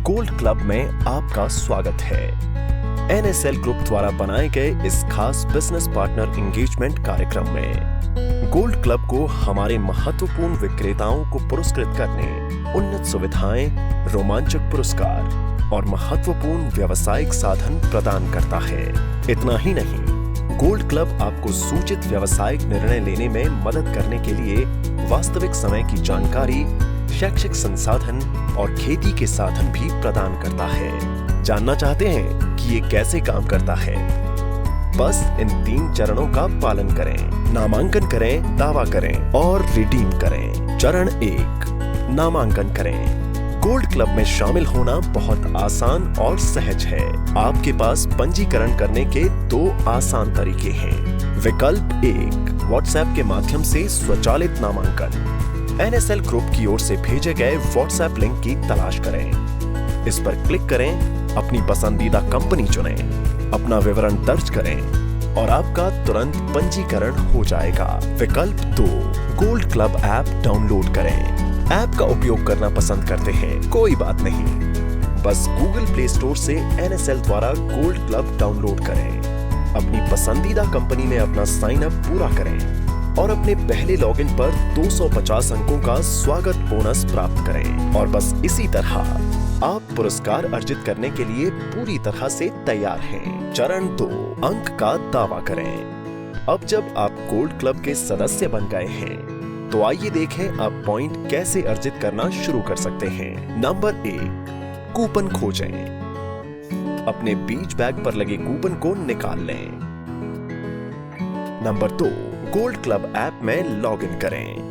Gold club में आपका स्वागत है। एनएसएल ग्रुप द्वारा बनाए गए इस खास बिजनेस पार्टनर एंगेजमेंट कार्यक्रम में गोल्ड क्लब को हमारे महत्वपूर्ण विक्रेताओं को पुरस्कृत करने, उन्नत सुविधाएं, रोमांचक पुरस्कार और महत्वपूर्ण व्यावसायिक साधन प्रदान करता है। इतना ही नहीं, गोल्ड क्लब आपको सूचित व्यावसायिक निर्णय लेने में मदद करने के लिए वास्तविक समय की जानकारी, शैक्षिक संसाधन और खेती के साधन भी प्रदान करता है। जानना चाहते हैं कि ये कैसे काम करता है? बस इन 3 चरणों का पालन करें। नामांकन करें, दावा करें और रिडीम करें। चरण 1, नामांकन करें। गोल्ड क्लब में शामिल होना बहुत आसान और सहज है। आपके पास पंजीकरण करने के 2 आसान तरीके हैं। विकल्प 1, व्हाट्सएप के माध्यम से स्वचालित नामांकन। एनएसएल ग्रुप की ओर से भेजे गए व्हाट्सएप लिंक की तलाश करें। इस पर क्लिक करें, अपनी पसंदीदा कंपनी चुनें, अपना विवरण दर्ज करें और आपका तुरंत पंजीकरण हो जाएगा। विकल्प 2, गोल्ड क्लब ऐप डाउनलोड करें। ऐप का उपयोग करना पसंद करते हैं? कोई बात नहीं, बस गूगल प्ले स्टोर से एनएसएल द्वारा गोल्ड क्लब डाउनलोड करें। अपनी पसंदीदा कंपनी में अपना साइन अप पूरा करें और अपने पहले लॉगिन पर 250 अंकों का स्वागत बोनस प्राप्त करें। और बस इसी तरह आप पुरस्कार अर्जित करने के लिए पूरी तरह से तैयार हैं। चरण 2, अंक का दावा करें। अब जब आप गोल्ड क्लब के सदस्य बन गए हैं, तो आइए देखें आप पॉइंट कैसे अर्जित करना शुरू कर सकते हैं। नंबर 1, कूपन खोजें। अपने बीच बैग पर लगे कूपन को निकाल लें। नंबर 2, गोल्ड क्लब ऐप में लॉगिन करें।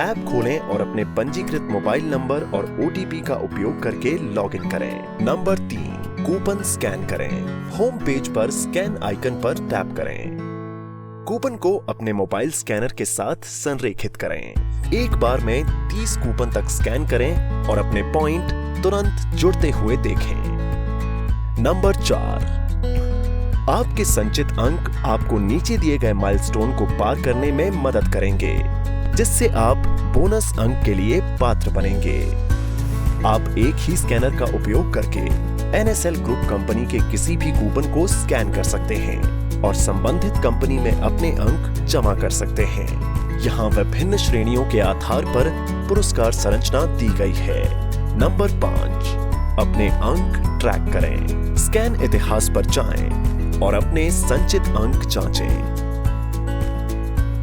ऐप खोलें और अपने पंजीकृत मोबाइल नंबर और ओटीपी का उपयोग करके लॉगिन करें। नंबर 3, कूपन स्कैन करें। होम पेज पर स्कैन आइकन पर टैप करें। कूपन को अपने मोबाइल स्कैनर के साथ संरेखित करें। एक बार में 30 कूपन तक स्कैन करें और अपने पॉइंट तुरंत जुड़ते हुए देखें। नंबर 4, आपके संचित अंक आपको नीचे दिए गए माइलस्टोन को पार करने में मदद करेंगे, जिससे आप बोनस अंक के लिए पात्र बनेंगे। आप एक ही स्कैनर का उपयोग करके एनएसएल ग्रुप कंपनी के किसी भी कूपन को स्कैन कर सकते हैं और संबंधित कंपनी में अपने अंक जमा कर सकते हैं। यहाँ विभिन्न श्रेणियों के आधार पर पुरस्कार संरचना दी गई है। नंबर 5, अपने अंक ट्रैक करें। स्कैन इतिहास पर जाएं और अपने संचित अंक जांचें।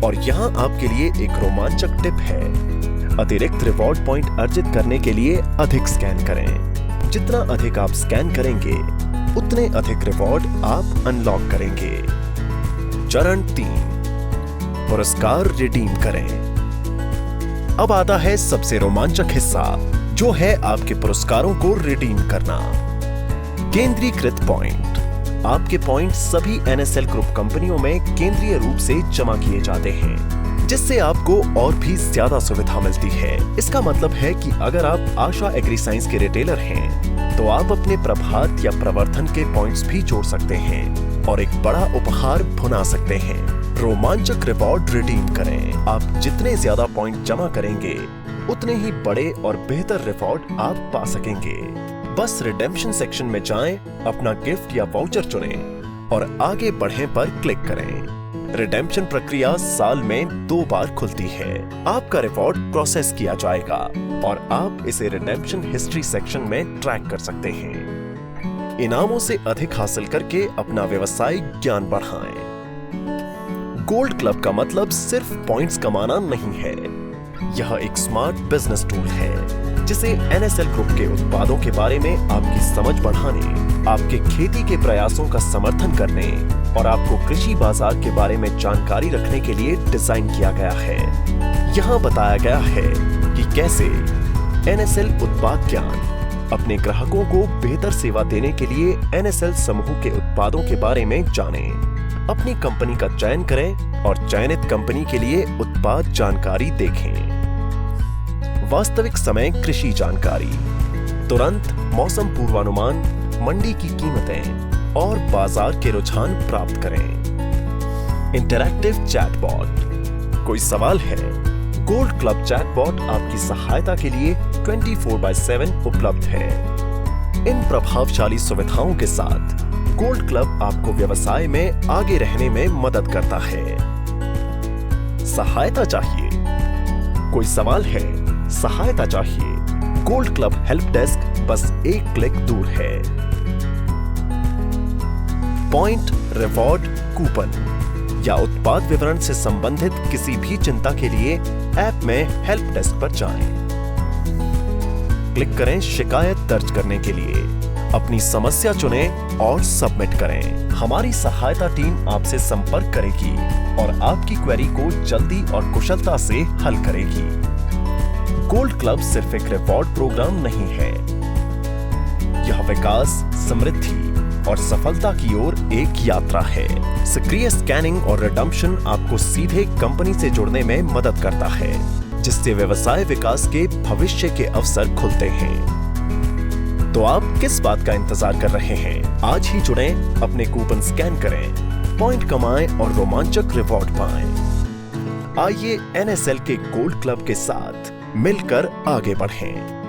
और यहाँ आपके लिए एक रोमांचक टिप है। अतिरिक्त रिवॉर्ड पॉइंट अर्जित करने के लिए अधिक स्कैन करें। जितना अधिक आप स्कैन करेंगे, उतने अधिक रिवॉर्ड आप अनलॉक करेंगे। चरण 3, पुरस्कार रिडीम करें। अब आता है सबसे रोमांचक हिस्सा, जो है आपके पुरस्कारों को रिडीम करना। केंद्रीकृत पॉइंट। आपके पॉइंट सभी एनएसएल ग्रुप कंपनियों में केंद्रीय रूप से जमा किए जाते हैं, जिससे आपको और भी ज्यादा सुविधा मिलती है। इसका मतलब है कि अगर आप आशा एग्रीसाइंस के रिटेलर हैं, तो आप अपने प्रभात या प्रवर्धन के पॉइंट्स भी जोड़ सकते हैं और एक बड़ा उपहार भुना सकते हैं। रोमांचक रिवॉर्ड रिडीम करें। आप जितने ज्यादा पॉइंट जमा करेंगे, उतने ही बड़े और बेहतर रिवॉर्ड आप पा सकेंगे। बस रिडेम्पशन सेक्शन में जाएं, अपना गिफ्ट या वाउचर चुनें और आगे बढ़ें पर क्लिक करें। रिडेम्पशन प्रक्रिया साल में 2 बार खुलती है। आपका रिवॉर्ड प्रोसेस किया जाएगा और आप इसे रिडेम्पशन हिस्ट्री सेक्शन में ट्रैक कर सकते हैं। इनामों से अधिक हासिल करके अपना व्यवसायिक ज्ञान बढ़ाएं। गोल्ड क्लब का मतलब सिर्फ पॉइंट्स कमाना नहीं है। यह एक स्मार्ट बिजनेस टूल है, जिसे एनएसएल ग्रुप के उत्पादों के बारे में आपकी समझ बढ़ाने, आपके खेती के प्रयासों का समर्थन करने और आपको कृषि बाजार के बारे में जानकारी रखने के लिए डिजाइन किया गया है। यहाँ बताया गया है कि कैसे एनएसएल उत्पाद ज्ञान अपने ग्राहकों को बेहतर सेवा देने के लिए एनएसएल समूह के उत्पादों के बारे में जानें। अपनी कंपनी का चयन करें और चयनित कंपनी के लिए उत्पाद जानकारी देखें। वास्तविक समय कृषि जानकारी, तुरंत मौसम पूर्वानुमान, मंडी की कीमतें और बाजार के रुझान प्राप्त करें। Interactive chatbot. कोई सवाल है? गोल्ड क्लब चैटबॉट आपकी सहायता के लिए 24/7 उपलब्ध है। इन प्रभावशाली सुविधाओं के साथ गोल्ड क्लब आपको व्यवसाय में आगे रहने में मदद करता है। सहायता चाहिए? कोई सवाल है? सहायता चाहिए? गोल्ड क्लब हेल्प डेस्क बस एक क्लिक दूर है। पॉइंट, रिवॉर्ड, कूपन या उत्पाद विवरण से संबंधित किसी भी चिंता के लिए ऐप में हेल्प डेस्क पर जाएं। क्लिक करें शिकायत दर्ज करने के लिए, अपनी समस्या चुनें और सबमिट करें। हमारी सहायता टीम आपसे संपर्क करेगी और आपकी क्वेरी को जल्दी और कुशलता से हल करेगी। गोल्ड क्लब सिर्फ एक रिवॉर्ड प्रोग्राम नहीं है, यह विकास, समृद्धि और सफलता की ओर एक यात्रा है। सक्रिय स्कैनिंग और रिडम्पशन आपको सीधे कंपनी से जुड़ने में मदद करता है, जिससे व्यवसाय विकास के भविष्य के अवसर खुलते हैं। तो आप किस बात का इंतजार कर रहे हैं? आज ही जुड़ें, अपने कूपन स्कैन करें, पॉइंट कमाएं और रोमांचक रिवॉर्ड पाएं। आइए NSL के गोल्ड क्लब के साथ मिलकर आगे बढ़ें।